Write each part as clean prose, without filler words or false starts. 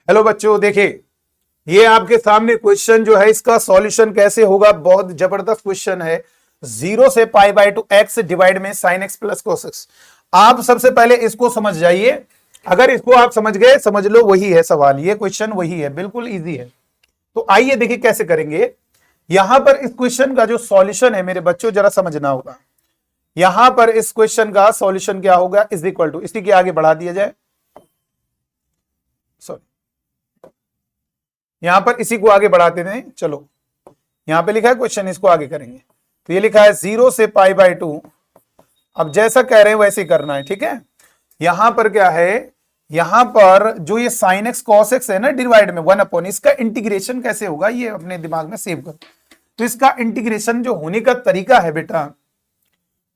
Hello बच्चों, देखिए ये आपके सामने क्वेश्चन जो है इसका सॉल्यूशन कैसे होगा, बहुत जबरदस्त क्वेश्चन है। 0 से पाई बाय 2 एक्स डिवाइड में sine x plus cos x. आप सबसे पहले इसको समझ जाइए। अगर इसको आप समझ गए, समझ लो वही है सवाल, ये क्वेश्चन वही है, बिल्कुल इजी है। तो आइए देखिए कैसे करेंगे। यहां पर इस क्वेश्चन का जो सॉल्यूशन है मेरे बच्चों, जरा समझना होगा। यहां पर इस क्वेश्चन का सॉल्यूशन क्या होगा, इज इक्वल टू, इसी के आगे बढ़ा दिया जाए, सॉरी यहां पर इसी को आगे बढ़ाते थे। चलो यहां पे लिखा है क्वेश्चन, इसको आगे करेंगे। तो ये लिखा है 0 से पाई बाय 2। अब जैसा कह रहे हैं वैसे ही करना है, ठीक है। यहां पर क्या है, यहां पर जो ये साइन एक्स कॉस एक्स है ना डिवाइड में 1 अपॉन, इसका इंटीग्रेशन कैसे होगा ये अपने दिमाग में सेव करो। तो इसका इंटीग्रेशन जो होने का तरीका है बेटा,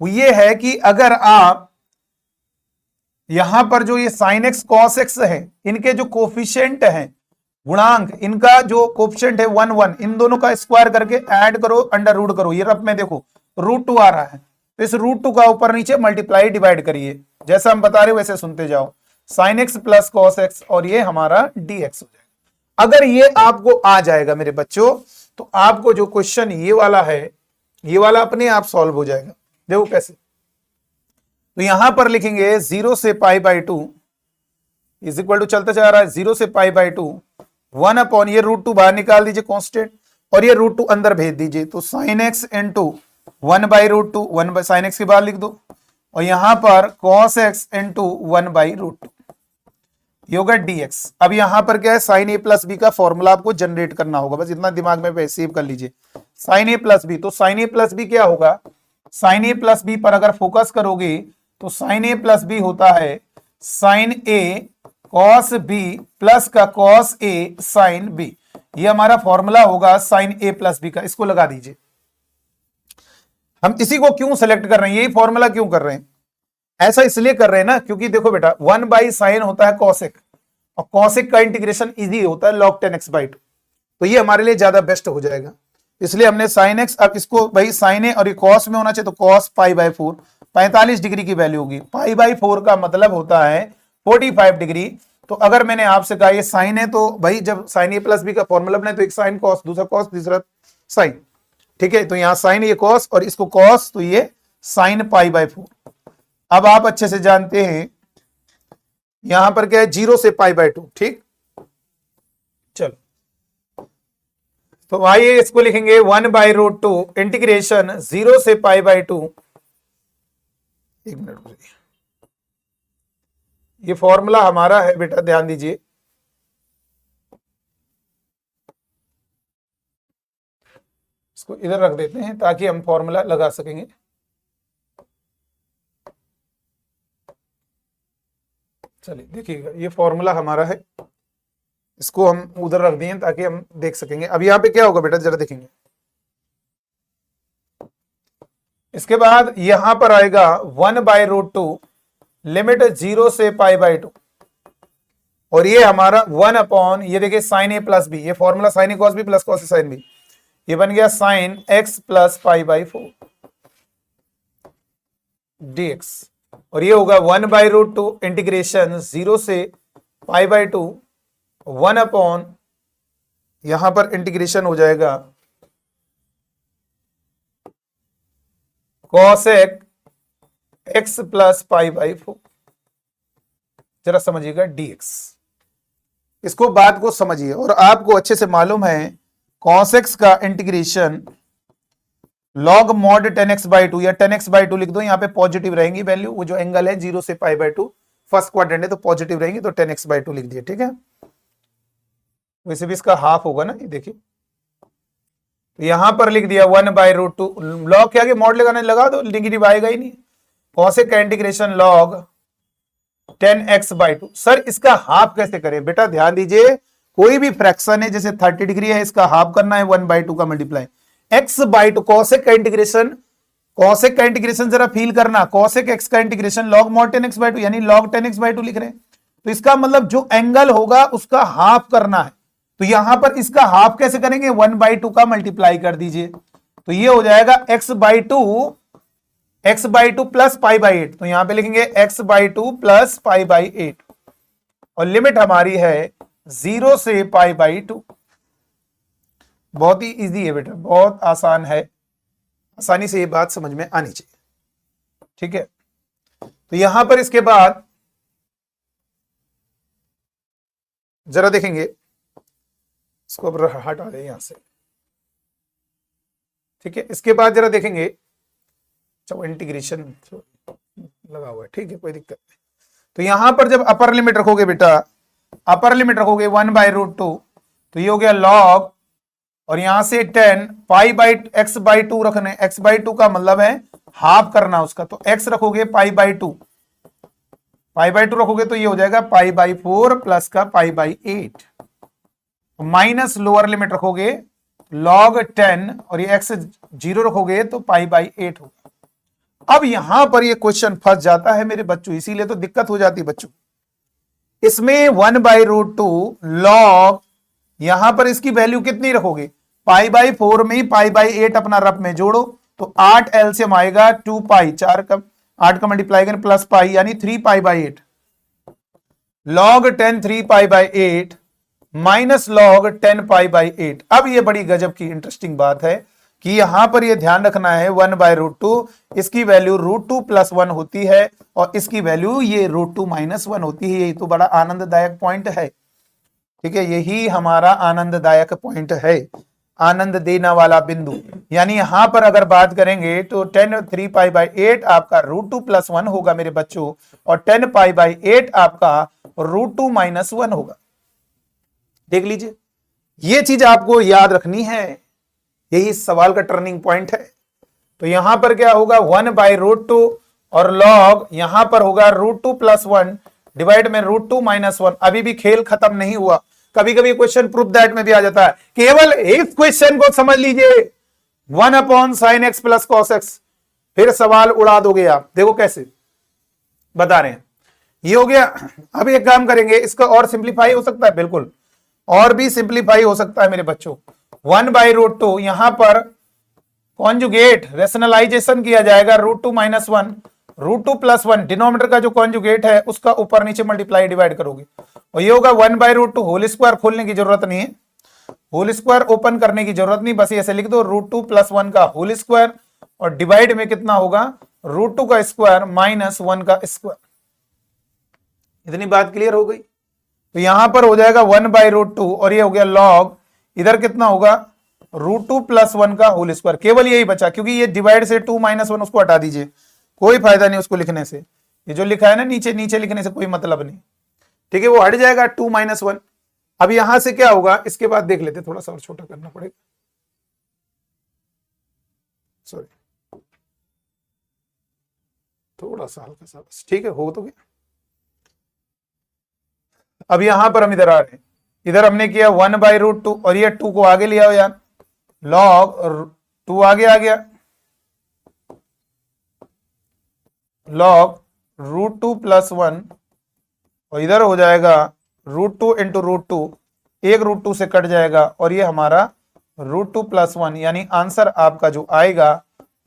वो ये है कि अगर आप यहां पर जो ये साइन एक्स कॉस एक्स है, इनके जो कोफिशिएंट है, गुणांक, इनका जो कोफिशिएंट है 1 1, इन दोनों का स्क्वायर करके ऐड करो, अंडर रूट करो। ये रफ में देखो √2 आ रहा है, तो इस √2 का ऊपर नीचे मल्टीप्लाई डिवाइड करिए, जैसा हम बता रहे हो वैसे सुनते जाओ। Sign x plus cos x और ये हमारा dx हो जाएगा। अगर ये आपको आ जाएगा मेरे बच्चों, तो आपको जो क्वेश्चन ये वाला है, ये वाला अपने आप सॉल्व हो जाएगा। देखो कैसे। तो यहां पर लिखेंगे 0 से pi by 2 is equal to, चलते जा रहा है 0 से पाई बाय 2 1 अपॉन, ये √2 बाहर निकाल दीजिए कांस्टेंट, और ये √2 अंदर भेज दीजिए। तो sine x into 1 by √2, 1 by sine x के बाहर लिख दो, और यहां पर कॉस एक्स इंटू 1 बाई √2, ये होगा dx। अब यहां पर क्या है, साइन ए प्लस बी का फॉर्मूला आपको जनरेट करना होगा, बस इतना दिमाग में सेव कर लीजिए। साइन ए प्लस बी, तो साइन ए प्लस बी क्या होगा, साइन ए प्लस बी पर अगर फोकस करोगे तो साइन ए प्लस बी होता है साइन ए कॉस बी प्लस का कॉस ए साइन बी। ये हमारा फॉर्मूला होगा साइन ए प्लस बी का, इसको लगा दीजिए। हम इसी को क्यों सेलेक्ट कर रहे हैं, यही फॉर्मूला क्यों कर रहे हैं, ऐसा इसलिए कर रहे हैं ना, क्योंकि देखो बेटा 1 बाई साइन होता है कॉसेक, और कॉसेक का इंटीग्रेशन इजी होता है log 10x बाई 2, तो ये हमारे लिए ज्यादा बेस्ट हो जाएगा, इसलिए हमने साइन एक्स। अब इसको भाई साइन ए और ये कॉस में होना चाहिए, तो कॉस पाई बाई 4, 45 डिग्री की वैल्यू होगी। पाई बाई 4 का मतलब होता है 45 डिग्री। तो अगर मैंने आपसे कहा ये साइन है, तो भाई जब साइन ए प्लस बी का फॉर्मूला बनाए तो एक साइन कॉस, दूसरा कॉस, तीसरा साइन, ठीक है। तो यहां साइन ये कॉस और इसको कॉस, तो ये साइन पाई बाई 4। अब आप अच्छे से जानते हैं यहां पर क्या है, 0 से पाई बाई 2, ठीक। चलो तो आइए इसको लिखेंगे 1 बाई √2 इंटीग्रेशन 0 से पाई बाई 2। एक मिनट, ये फॉर्मूला हमारा है बेटा, ध्यान दीजिए। इसको इधर रख देते हैं ताकि हम फॉर्मूला लगा सकेंगे। चलिए देखिएगा, ये फॉर्मूला हमारा है, इसको हम उधर रख दिए ताकि हम देख सकेंगे। अब यहां पे क्या होगा बेटा, जरा देखेंगे। इसके बाद यहां पर आएगा 1 बाई √2 लिमिट 0 से पाई बाई 2, और ये हमारा 1 अपॉन, ये देखिए साइन ए प्लस बी, ये formula sine A cos B plus cos A sine B, ये बन गया sign x plus pi by 4 dx, और ये होगा 1 बाई √2 इंटीग्रेशन 0 से पाई बाई 2 1 अपॉन, यहां पर इंटीग्रेशन हो जाएगा cosec x plus pi by 4, जरा समझिएगा dx। इसको बात को समझिए, और आपको अच्छे से मालूम है cos x का integration log mod 10x by 2 या 10x बाई 2 लिख दो, यहां पे पॉजिटिव रहेंगी वैल्यू, वो जो एंगल है 0 से पाई बाई 2 फर्स्ट क्वाड्रेंट है तो पॉजिटिव रहेंगी, तो 10x बाई 2 लिख दिए, ठीक है। वैसे भी इसका हाफ होगा ना, ये देखिए। तो यहां पर लिख दिया 1 बाई √2, लॉग के आगे मॉड लगाना, लगा दो, नेगेटिव आएगा ही नहीं। कॉसेक का integration log 10x by 2। Sir इसका हाफ कैसे करें, बेटा ध्यान दीजिए, कोई भी फ्रैक्शन है, जैसे 30 डिग्री है, इसका हाफ करना है 1 बाई 2 का मल्टीप्लाई x बाई 2। कॉसेक का इंटीग्रेशन जरा फील करना, कॉसेक x का integration log mod 10x by 2, यानी log 10x बाई 2 लिख रहे हैं, तो इसका मतलब जो एंगल होगा उसका हाफ करना है। तो यहां पर इसका हाफ कैसे करेंगे, 1 बाई 2 का मल्टीप्लाई कर दीजिए, तो ये हो जाएगा x by 2 plus pi by 8, तो यहां पे लिखेंगे x by 2 plus pi by 8, और लिमिट हमारी है 0 से पाई बाई 2। बहुत ही इजी है बेटा, बहुत आसान है, आसानी से ये बात समझ में आनी चाहिए। ठीक है, तो यहां पर इसके बाद जरा देखेंगे, इसको अब हटा दें यहां से। ठीक है, इसके बाद जरा देखेंगे, चलो इंटीग्रेशन लगा हुआ है, ठीक है, कोई दिक्कत नहीं। तो यहां पर जब अपर लिमिट रखोगे बेटा, अपर लिमिट रखोगे 1/√2, तो ये हो गया लॉग, और यहां से 10 पाई बाई x/2 रखने, x/2 का मतलब है हाफ करना उसका, तो x रखोगे पाई/2, पाई/2 रखोगे तो ये हो जाएगा पाई/4 प्लस का पाई/8, माइनस लोअर लिमिट रखोगे log 10 और ये x 0 रखोगे तो पाई/8 होगा। अब यहां पर ये क्वेश्चन फंस जाता है मेरे बच्चों, इसीलिए तो दिक्कत हो जाती है बच्चों। इसमें 1/√2 log, यहां पर इसकी वैल्यू कितनी रखोगे, पाई/4 में ही पाई/8 अपना रफ में जोड़ो, तो 8 एलसीएम आएगा 2 पाई, 4 का 8 का मल्टीप्लाई करें प्लस पाई, यानी 3 पाई/8, log 10 3 पाई/8 माइनस log 10 पाई/8। अब ये बड़ी गजब की इंटरेस्टिंग बात है कि यहां पर ये ध्यान रखना है 1/√2, इसकी वैल्यू √2 + 1 होती है, और इसकी वैल्यू ये √2 - 1 होती है। यही तो बड़ा आनंददायक पॉइंट है। ठीक है, यही हमारा आनंददायक पॉइंट है, आनंद देने वाला बिंदु। यानी यहां पर अगर बात करेंगे तो 10 3 पाई/8 आपका √2 + 1 होगा मेरे बच्चों, और 10 पाई/8 आपका √2 - 1 होगा। देख लीजिए, ये चीज आपको याद रखनी है, यही इस सवाल का टर्निंग पॉइंट है। तो यहां पर क्या होगा 1/√2, और लॉग यहां पर होगा √2 + 1 डिवाइड में √2 - 1। अभी भी खेल खत्म नहीं हुआ, कभी कभी क्वेश्चन प्रूफ दैट में भी आ जाता है। केवल इस क्वेश्चन को समझ लीजिए, 1/sin x + cos x, फिर सवाल उड़ा दोगे आप। देखो कैसे बता रहे हैं, ये हो गया। अब एक काम करेंगे, इसका और सिंप्लीफाई हो सकता है, बिल्कुल और भी सिंप्लीफाई हो सकता है मेरे बच्चों। 1/√2 यहां पर कॉन्जुगेट रेशनलाइजेशन किया जाएगा, √2 - 1, √2 + 1 डिनोमिनेटर का जो कॉन्जुगेट है उसका ऊपर नीचे मल्टीप्लाई डिवाइड करोगे, और ये होगा 1/√2 होल स्क्वायर। खोलने की जरूरत नहीं है, होल स्क्वायर ओपन करने की जरूरत नहीं, बस ऐसे लिख दो √2 + 1 का होल स्क्वायर, और डिवाइड में कितना होगा √2 का स्क्वायर - 1 का स्क्वायर। इतनी बात क्लियर हो गई। तो यहां पर हो जाएगा 1/√2, और ये हो गया लॉग, इधर कितना होगा √2 + 1 का होल स्क्वायर। केवल यही बचा, क्योंकि ये डिवाइड से 2 - 1 उसको हटा दीजिए, कोई फायदा नहीं उसको लिखने से। ये जो लिखा है ना नीचे नीचे लिखने से कोई मतलब नहीं, ठीक है, वो हट जाएगा 2 - 1। अब यहां से क्या होगा, इसके बाद देख लेते, थोड़ा सा और छोटा करना पड़ेगा, सॉरी थोड़ा सा हल्का सा बस, ठीक है, हो तो गया। अब यहां पर हम इधर आ रहे हैं, इधर हमने किया 1/√2, और ये 2 को आगे ले आओ यार, लॉग 2 आगे आ गया, लॉग √2 + 1, और इधर हो जाएगा √2 × √2, एक √2 से कट जाएगा, और ये हमारा √2 + 1, यानी आंसर आपका जो आएगा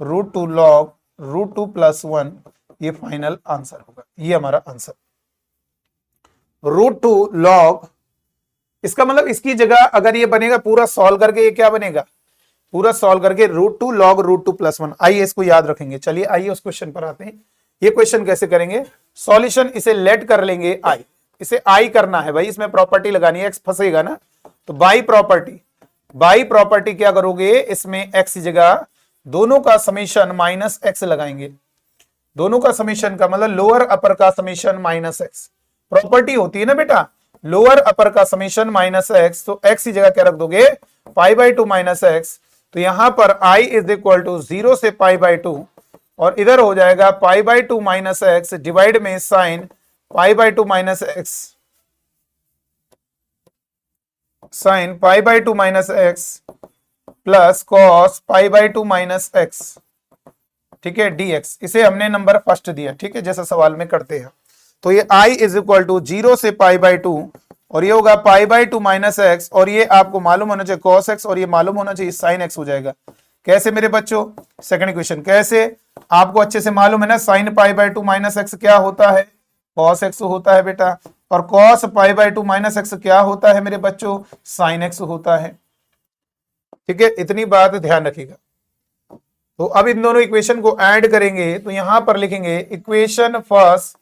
√2 log √2 + 1, ये फाइनल आंसर होगा। ये हमारा आंसर √2 log, इसका मतलब इसकी जगह अगर ये बनेगा पूरा सॉल्व करके, ये क्या बनेगा पूरा सॉल्व करके √2 log √2 + 1। आइए इसको याद रखेंगे। चलिए आइए उस क्वेश्चन पर आते हैं। ये क्वेश्चन कैसे करेंगे, सॉल्यूशन इसे लेट कर लेंगे आई, इसे आई करना है भाई, इसमें प्रॉपर्टी लगानी है, एक्स फंसेगा ना, तो बाई प्रॉपर्टी क्या करोगे, इसमें एक्स जगह दोनों का समीशन -x लगाएंगे। दोनों का समीशन का मतलब लोअर अपर का समीशन -x, प्रॉपर्टी होती है ना बेटा, लोअर अपर का समीशन -x, तो x की जगह क्या रख दोगे π/2 -x, तो यहां पर i = 0 से π/2, और इधर हो जाएगा π/2 -x डिवाइड में sine π/2 -x, sine π/2 -x plus cos π/2 -x, ठीक है, dx। इसे हमने नंबर फर्स्ट दिया, ठीक है, जैसा सवाल में करते हैं। तो ये i = 0 से π/2, और ये होगा π/2 -x, और ये आपको मालूम होना चाहिए cos x, और ये मालूम होना चाहिए sin x हो जाएगा। कैसे मेरे बच्चों, सेकंड क्वेश्चन कैसे, आपको अच्छे से मालूम है ना, sin π/2 -x क्या होता है, cos x होता है बेटा, और cos pi by 2 minus x क्या होता है मेरे बच्चों, साइन एक्स होता है। ठीक है, इतनी बात ध्यान रखिएगा। तो अब इन दोनों इक्वेशन को ऐड करेंगे तो यहां पर लिखेंगे equation first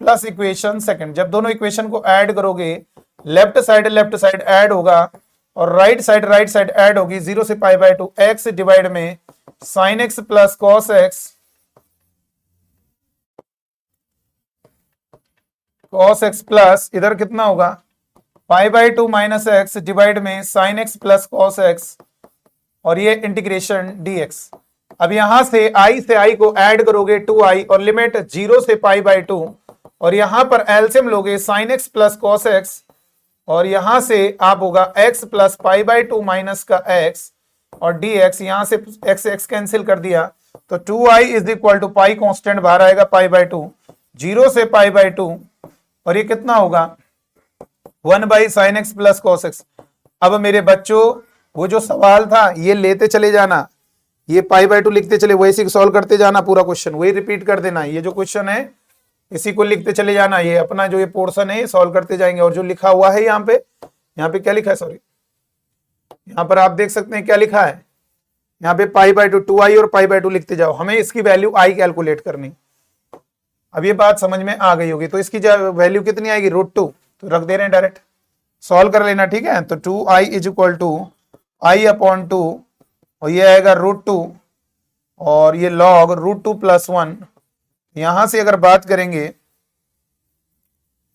plus equation second. जब दोनों इक्वेशन को ऐड करोगे लेफ्ट साइड ऐड होगा और राइट साइड ऐड होगी। 0 से पाई बाय 2 एक्स डिवाइड में sine x plus cos x plus इधर कितना होगा pi by 2 minus x divide में sine x plus cos x और ये इंटीग्रेशन dx। अब यहां से i से i को ऐड करोगे 2i और लिमिट 0 से पाई बाय 2 और यहां पर एलसीएम लोगे sign x plus cos x और यहां से आप होगा x plus pi by 2 minus का x और dx। यहां से x कैंसिल कर दिया तो 2i is equal to pi constant बाहर आएगा पाई बाय 2 0 से पाई बाय 2 और ये कितना होगा 1 by sine x plus cos x. अब मेरे बच्चों वो जो सवाल था ये लेते चले जाना, ये पाई बाय 2 लिखते चले, वैसे सॉल्व करते जाना, पूरा क्वेश्चन वही रिपीट कर देना। ये जो क्वेश्चन है इसी को लिखते चले जाना, ये अपना जो ये पोर्शन है सॉल्व करते जाएंगे। और जो लिखा हुआ है यहाँ पे क्या लिखा है, सॉरी यहाँ पर आप देख सकते हैं क्या लिखा है, यहाँ पे पाई बाय 2 2i और पाई बाय 2 लिखते जाओ। हमें इसकी वैल्यू i कैलकुलेट करनी। अब ये बात समझ में आ गई होगी। तो इसकी वैल्यू कितनी आएगी √2, तो रख दे रहे हैं डायरेक्ट, सॉल्व कर लेना। ठीक है, तो 2i is equal to i upon 2 और ये आएगा √2 और ये log √2 प्लस 1। यहां से अगर बात करेंगे,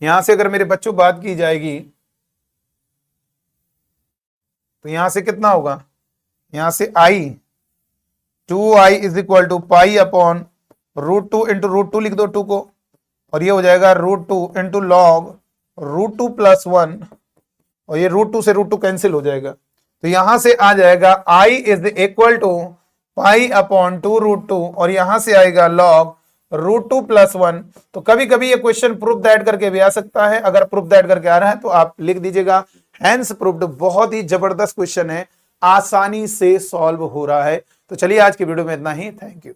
यहां से अगर मेरे बच्चों बात की जाएगी तो यहां से कितना होगा, यहां से i 2i is equal to pi upon √2 into √2 लिख दो 2 को और ये हो जाएगा √2 इंटू लॉग √2 प्लस 1 और ये √2 से √2 कैंसिल हो जाएगा। तो यहां से आ जाएगा i is equal to pi upon 2 √2 और यहां से आएगा लॉग √2 प्लस 1। तो कभी कभी ये क्वेश्चन प्रूफ दैट करके भी आ सकता है। अगर प्रूफ दैट करके आ रहा है तो आप लिख दीजिएगा हैंस प्रूफ्ड। बहुत ही जबरदस्त क्वेश्चन है, आसानी से सॉल्व हो रहा है। तो चलिए आज की वीडियो में इतना ही, थैंक यू।